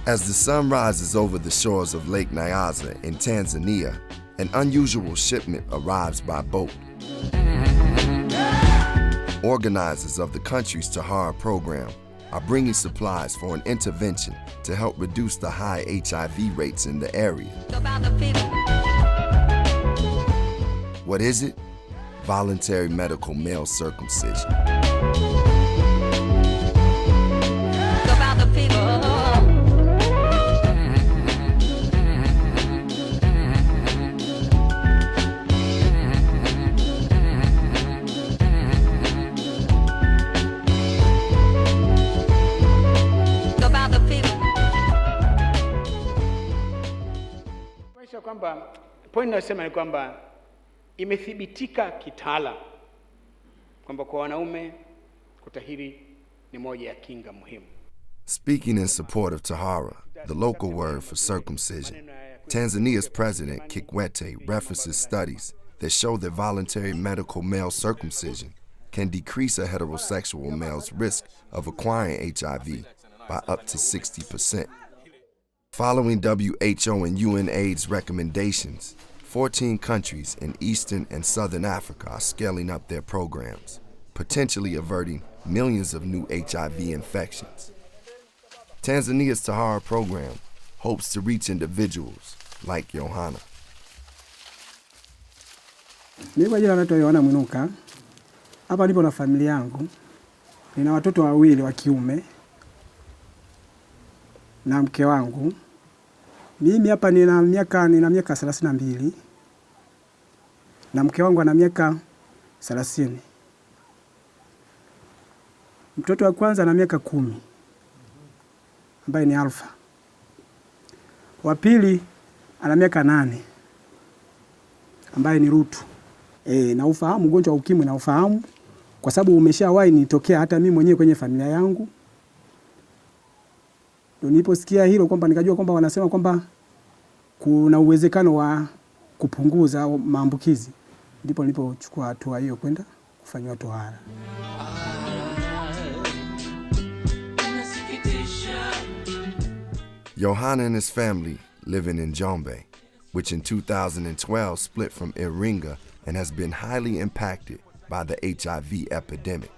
As the sun rises over the shores of Lake Nyasa in Tanzania, an unusual shipment arrives by boat. Organizers of the country's Tahara program are bringing supplies for an intervention to help reduce the high HIV rates in the area. What is it? Voluntary medical male circumcision. Kwamba point nasema ni kwamba imethibitika kitaala kwamba kwa wanaume kutahiri ni moja ya kinga muhimu. Speaking in support of Tahara, the local word for circumcision, Tanzania's president Kikwete references studies that show that voluntary medical male circumcision can decrease a heterosexual male's risk of acquiring HIV by up to 60%. Following WHO and UNAIDS recommendations, 14 countries in Eastern and Southern Africa are scaling up their programs, potentially averting millions of new HIV infections. Tanzania's Tahara program hopes to reach individuals like Yohana. Mimi kwa jina naitwa Yohana Mwinuka. Hapa nipo na familia yangu. Nina watoto wawili wa kiume na mke wangu. Mimi hapa nina miaka 32 na mke wangu ana miaka 30. Mtoto wa kwanza ana miaka 10 ambaye ni Alpha. Wa pili ana miaka 8 ambaye ni Rutu. Na ufahamu ugonjwa wa ukimwi na ufahamu kwa sababu umeshawahi nitokea hata mimi mwenyewe kwenye familia yangu. Ndio niliposikia hilo kwamba nikajua kwamba wanasema kwamba kuna uwezekano wa kupunguza maambukizi. Ndipo nilipochukua hatua hiyo kwenda kufanywa tohara. Yohana and his family living in Njombe, which in 2012 split from Iringa and has been highly impacted by the HIV epidemic.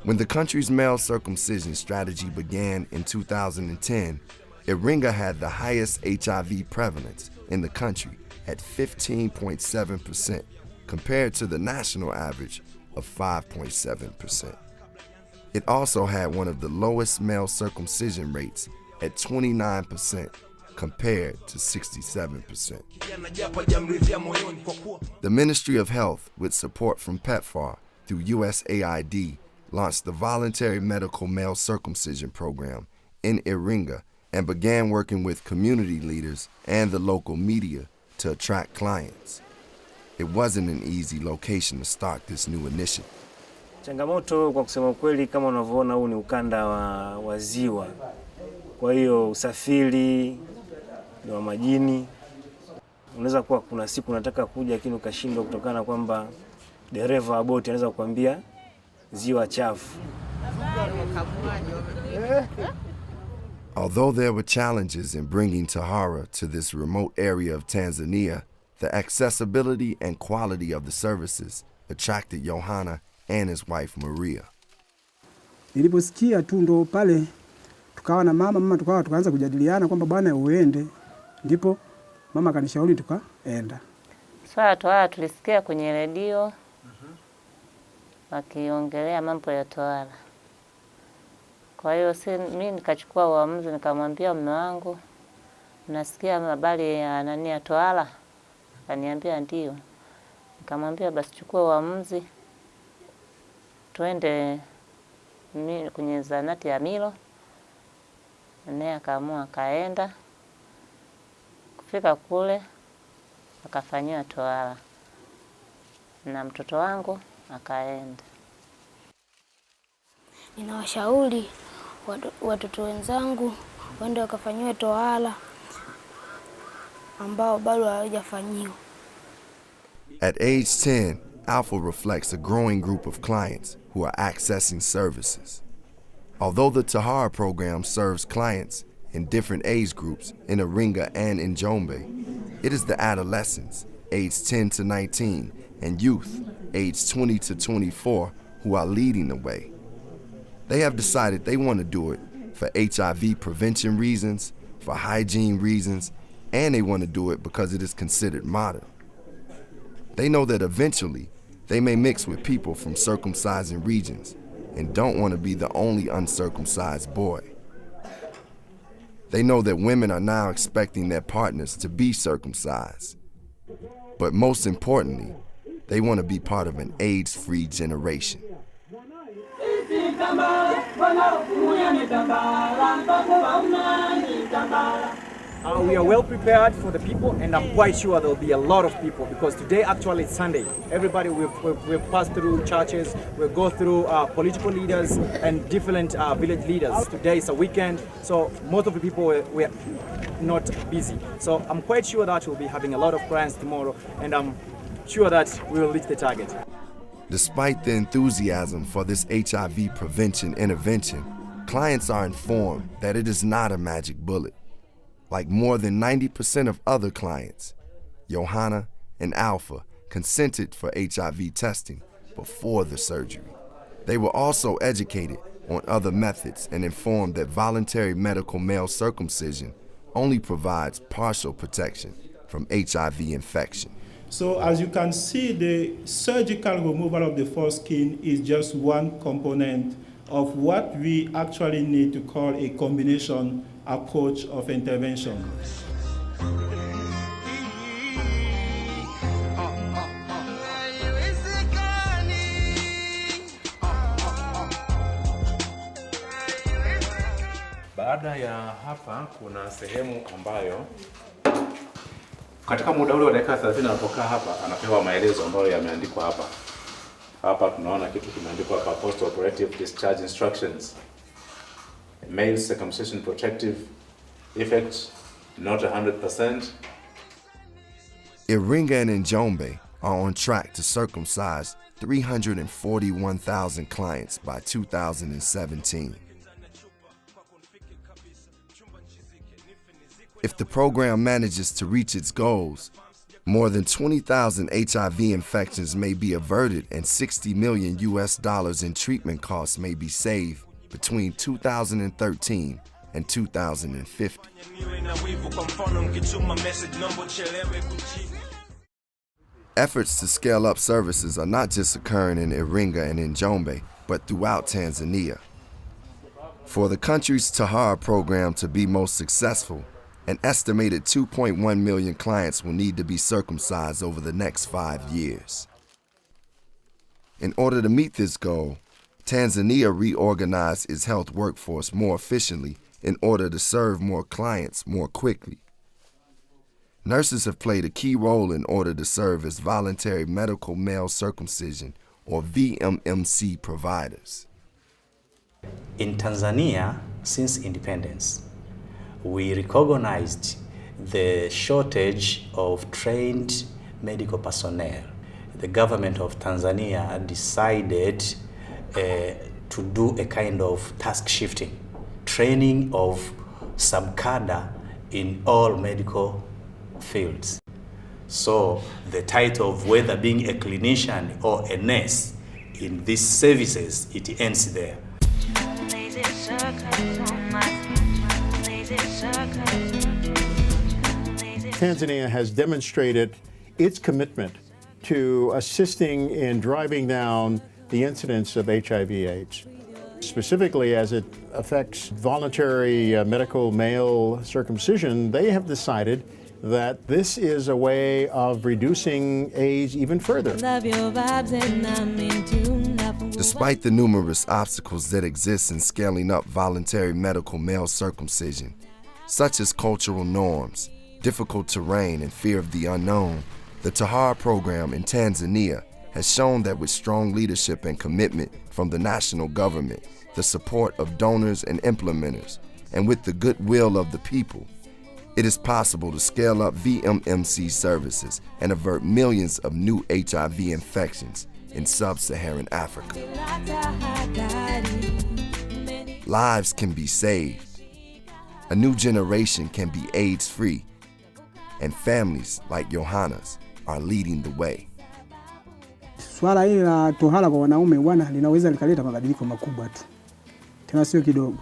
When the country's male circumcision strategy began in 2010, Iringa had the highest HIV prevalence in the country at 15.7% compared to the national average of 5.7%. It also had one of the lowest male circumcision rates at 29% compared to 67%. The Ministry of Health, with support from PEPFAR through USAID, launched the Voluntary Medical Male Circumcision Program in Iringa and began working with community leaders and the local media to attract clients. It wasn't an easy location to start this new initiative. Changamoto kwa kusema kweli, kama unavyoona huu ni ukanda wa ziwa. Kwa hiyo usafiri ni wa majini. Unaweza kuwa kuna siku unataka kuja lakini ukashindwa kutokana kwamba dereva wa boti anaweza kukwambia ziwa chafu. Although there were challenges in bringing Tahara to this remote area of Tanzania, the accessibility and quality of the services attracted Yohana and his wife Maria. Niliposikia tu ndo pale tukawa na mama tukaanza kujadiliana kwamba bwana uende, ndipo mama akanishauri tukaenda. Swala tohara tulisikia kwenye redio wakiongelea mambo ya tohara. Kwa hiyo mimi nikachukua uamuzi, nikamwambia mume wangu, nasikia habari ya tohara. Akaniambia ndio. Nikamwambia basi chukua uamuzi twende kwenye zahanati ya Milo. Naye akaamua akaenda. Kufika kule akafanywa tohara na mtoto wangu akaenda. Ninawashauri watoto wenzangu waende wakafanywe tohara ambao bado hawajafanyiwa. At age 10, Alpha reflects a growing group of clients who are accessing services. Although the Tahara program serves clients in different age groups in Iringa and in Njombe, it is the adolescents, aged 10 to 19, and youth, aged 20 to 24, who are leading the way. They have decided they want to do it for HIV prevention reasons, for hygiene reasons, and they want to do it because it is considered modern. They know that eventually they may mix with people from circumcising regions and don't want to be the only uncircumcised boy. They know that women are now expecting their partners to be circumcised. But most importantly, they want to be part of an AIDS-free generation. We are well prepared for the people, and I'm quite sure there will be a lot of people because today actually it's Sunday. Everybody, we've passed through churches, we'll go through political leaders and different village leaders. Today is a weekend, so most of the people we're not busy. So I'm quite sure that we'll be having a lot of clients tomorrow, and I'm sure that we will reach the target. Despite the enthusiasm for this HIV prevention intervention, clients are informed that it is not a magic bullet. Like more than 90% of other clients, Johanna and Alpha consented for HIV testing before the surgery. They were also educated on other methods and informed that voluntary medical male circumcision only provides partial protection from HIV infection. So as you can see, the surgical removal of the foreskin is just one component of what we actually need to call a combination approach of intervention. Baada ya hapa kuna sehemu ambayo katika muda ule wa dakika 30 anapokaa hapa anapewa maelezo ambayo yameandikwa hapa. Hapa tunaona kitu kimeandikwa hapa, post operative discharge instructions. Male circumcision protective effect not 100%. Iringa and Njombe are on track to circumcise 341,000 clients by 2017. If the program manages to reach its goals, more than 20,000 HIV infections may be averted and $60 million in treatment costs may be saved between 2013 and 2050. Efforts to scale up services are not just occurring in Iringa and in Njombe, but throughout Tanzania. For the country's Tahara program to be most successful, an estimated 2.1 million clients will need to be circumcised over the next 5 years. In order to meet this goal, Tanzania reorganized its health workforce more efficiently in order to serve more clients more quickly. Nurses have played a key role in order to serve as voluntary medical male circumcision, or VMMC, providers. In Tanzania, since independence, we recognized the shortage of trained medical personnel. The government of Tanzania decided to do a kind of task shifting, training of some cadre in all medical fields. So the title of whether being a clinician or a nurse in these services, it ends there. Tanzania has demonstrated its commitment to assisting in driving down the incidence of HIV/AIDS, specifically as it affects voluntary medical male circumcision. They have decided that this is a way of reducing AIDS even further. Despite the numerous obstacles that exist in scaling up voluntary medical male circumcision, such as cultural norms, difficult terrain, and fear of the unknown, the Tahara program in Tanzania has shown that with strong leadership and commitment from the national government, the support of donors and implementers, and with the goodwill of the people, It is possible to scale up VMMC services and avert millions of new HIV infections in sub-Saharan Africa. Lives can be saved. A new generation can be AIDS-free. And families like Johanna's are leading the way. Swala hili la tohara kwa wanaume bwana linaweza likaleta mabadiliko makubwa tu. Tena sio kidogo.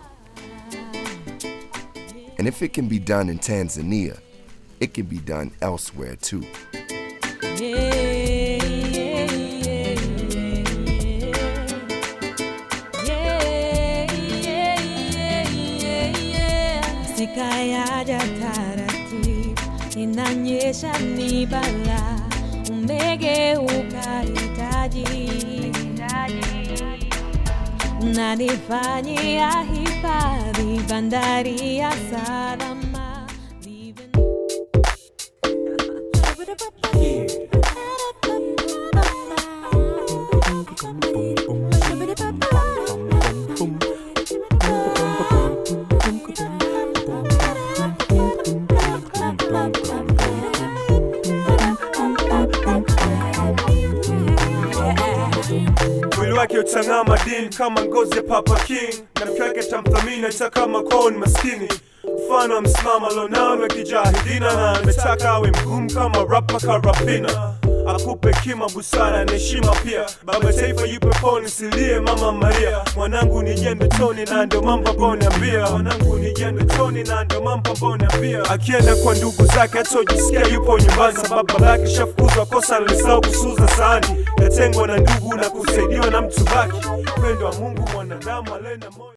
And if it can be done in Tanzania, it can be done elsewhere too. Sikayaja taratibu, inanyesha ni bala, umegeuka hitaji, unanifanyia hifadhi bandari ya salama. Mwili wake utang'aa madini kama ngozi ya Papa King, na mke wake tamthamini hata kama kwao ni maskini. Mfano wa msimamo alionao wa kijahidina, na ametaka awe mgumu kama rapa Karapina. Akupe kima, busara na heshima pia. Baba taifa yupo poni, silie mama Maria. Mwanangu nije ndotoni na ndio mambo boniambia. Mwanangu nije ndotoni na ndio mambo boniambia. Akienda kwa ndugu zake atojisikia yupo nyumbani, sababu babake shafukuzwa kosa alisahau kusuza sahani. Katengwa na ndugu na kusaidiwa na mtu baki. Upendo wa Mungu mwanadamu alena moyo.